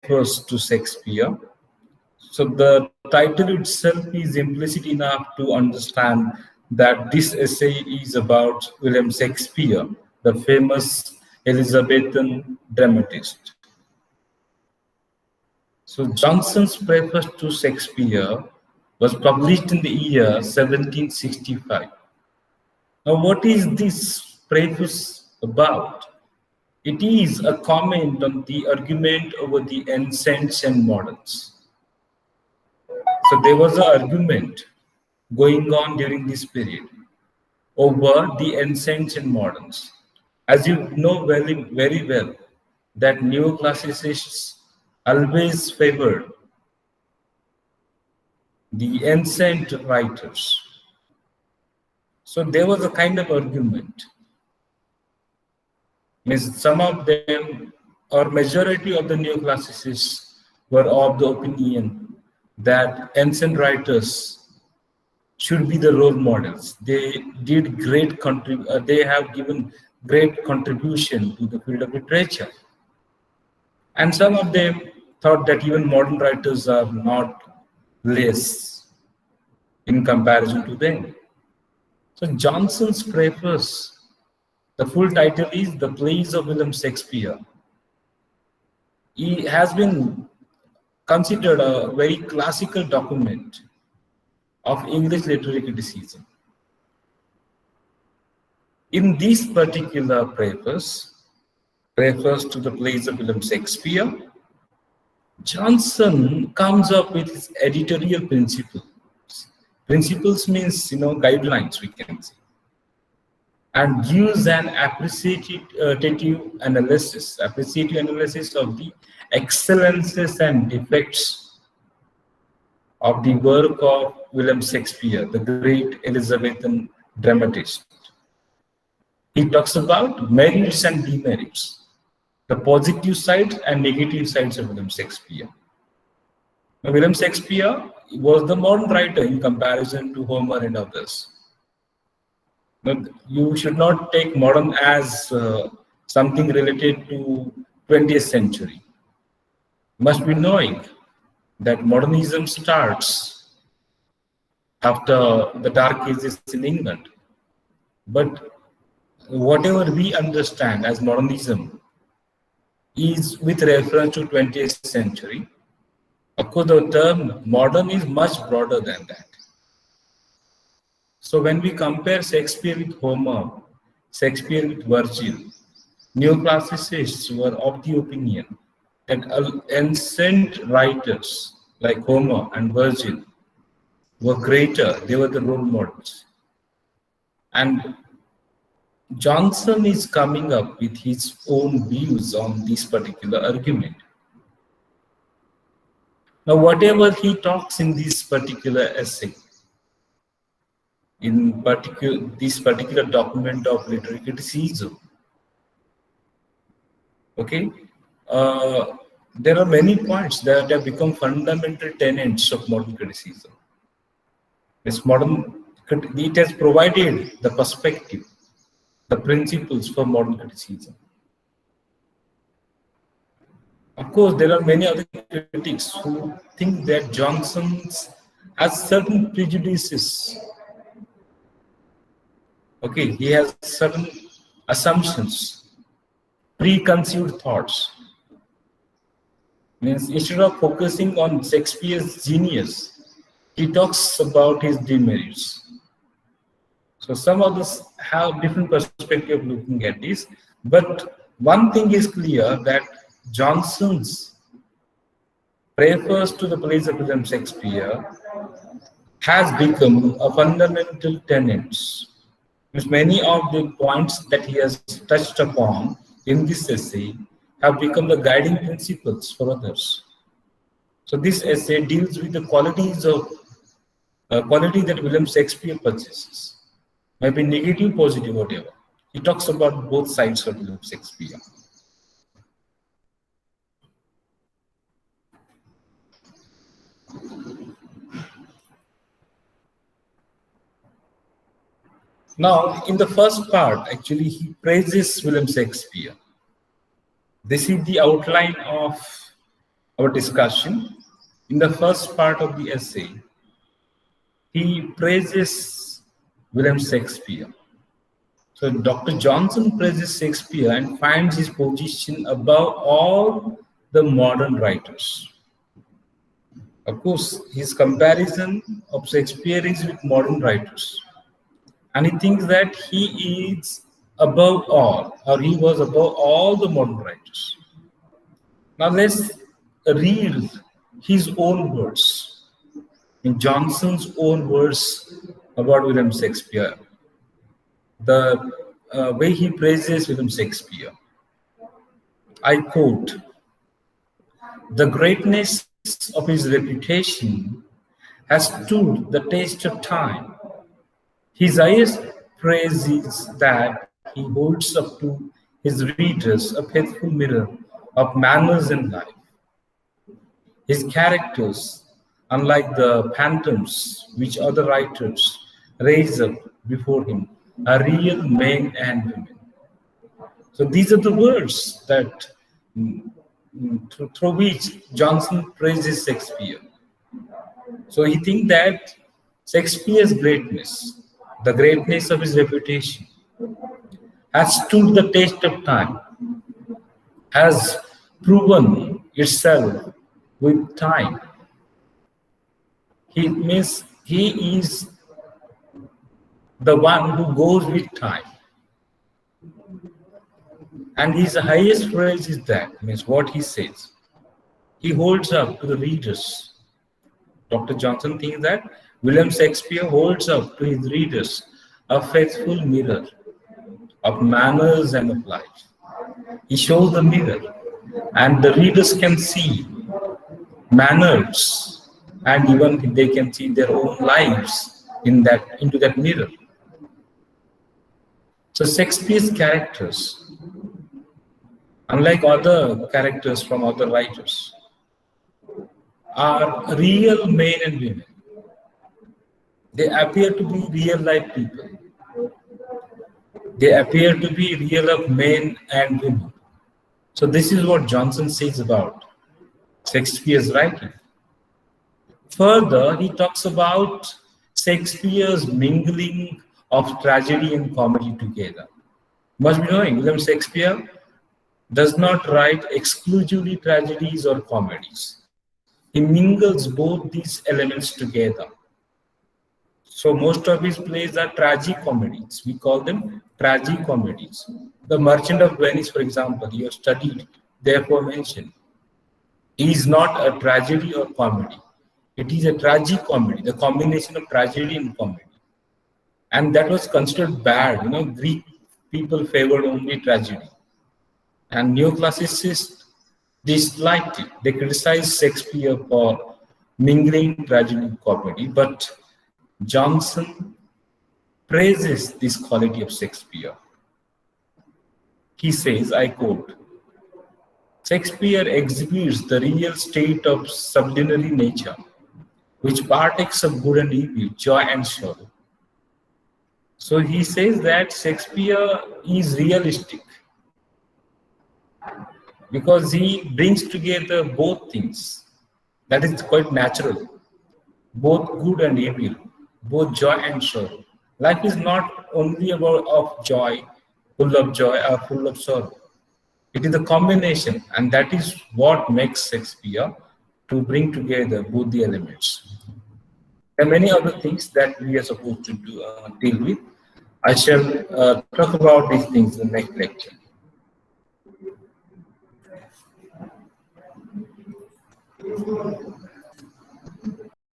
refers to Shakespeare. So the title itself is implicit enough to understand that this essay is about William Shakespeare, the famous Elizabethan dramatist. So Johnson's preface to Shakespeare was published in the year 1765. Now, what is this preface about? It is a comment on the argument over the ancients and moderns. So there was an argument going on during this period over the ancients and moderns. As you know very, very well, that neoclassicists always favored the ancient writers. So there was a kind of argument. Means some of them, or majority of the neoclassicists, were of the opinion that ancient writers should be the role models. They did they have given great contribution to the field of literature. And some of them thought that even modern writers are not less in comparison to them. So Johnson's preface, the full title is The Plays of William Shakespeare. He has been considered a very classical document of English literary criticism. In this particular preface to the plays of William Shakespeare, Johnson comes up with his editorial principles. Principles means, guidelines, we can say, and gives an appreciative analysis of the excellences and defects of the work of William Shakespeare, the great Elizabethan dramatist. He talks about merits and demerits, the positive sides and negative sides of William Shakespeare. Now, William Shakespeare was the modern writer in comparison to Homer and others. But you should not take modern as something related to 20th century. Must be knowing that modernism starts after the Dark Ages in England. But whatever we understand as modernism is with reference to 20th century. Of course, the term modern is much broader than that. So when we compare Shakespeare with Homer, Shakespeare with Virgil, neoclassicists were of the opinion that ancient writers like Homer and Virgil were greater, they were the role models. And Johnson is coming up with his own views on this particular argument. Now, whatever he talks in this particular essay, in this particular document of literary criticism, okay, there are many points that have become fundamental tenets of modern criticism. It has provided the perspective, the principles for modern criticism. Of course, there are many other critics who think that Johnson has certain prejudices. Okay, he has certain assumptions, preconceived thoughts. Means instead of focusing on Shakespeare's genius, he talks about his demerits. So some of us have different perspective looking at this, but one thing is clear that Johnson's preface to the plays of William Shakespeare has become a fundamental tenet. Because many of the points that he has touched upon in this essay have become the guiding principles for others. So this essay deals with the qualities quality that William Shakespeare possesses. Maybe negative, positive, whatever. He talks about both sides of William Shakespeare. Now, in the first part, actually, he praises William Shakespeare. This is the outline of our discussion. In the first part of the essay, he praises William Shakespeare. So Dr. Johnson praises Shakespeare and finds his position above all the modern writers. Of course, his comparison of Shakespeare is with modern writers. And he thinks that he is above all, or he was above all the modern writers. Now let's read his own words, in Johnson's own words about William Shakespeare. The way he praises William Shakespeare. I quote, "The greatness of his reputation has stood the test of time. His highest praise is that he holds up to his readers a faithful mirror of manners and life. His characters, unlike the phantoms which other writers raise up before him, are real men and women." So these are the words that through which Johnson praises Shakespeare. So he thinks that Shakespeare's greatness, the greatness of his reputation, has stood the test of time, has proven itself with time. He means he is the one who goes with time. And his highest praise is that, means what he says. He holds up to the readers. Dr. Johnson thinks that William Shakespeare holds up to his readers a faithful mirror of manners and of life. He shows the mirror, and the readers can see manners, and even they can see their own lives into that mirror. So Shakespeare's characters, unlike other characters from other writers, are real men and women. They appear to be real life people. They appear to be real men and women. So this is what Johnson says about Shakespeare's writing. Further, he talks about Shakespeare's mingling of tragedy and comedy together. You must be knowing, William Shakespeare does not write exclusively tragedies or comedies. He mingles both these elements together. So most of his plays are tragicomedies. We call them tragicomedies. The Merchant of Venice, for example, you have studied, therefore mentioned, is not a tragedy or comedy. It is a tragicomedy, the combination of tragedy and comedy. And that was considered bad. Greek people favored only tragedy. And neoclassicists disliked it. They criticized Shakespeare for mingling tragedy and comedy, but Johnson praises this quality of Shakespeare. He says, I quote, "Shakespeare exhibits the real state of sublunary nature, which partakes of good and evil, joy and sorrow." So he says that Shakespeare is realistic because he brings together both things. That is quite natural. Both good and evil, both joy and sorrow. Life is not only about of joy, full of joy or full of sorrow. It is a combination, and that is what makes Shakespeare to bring together both the elements. There are many other things that we are supposed to deal with. I shall talk about these things in the next lecture.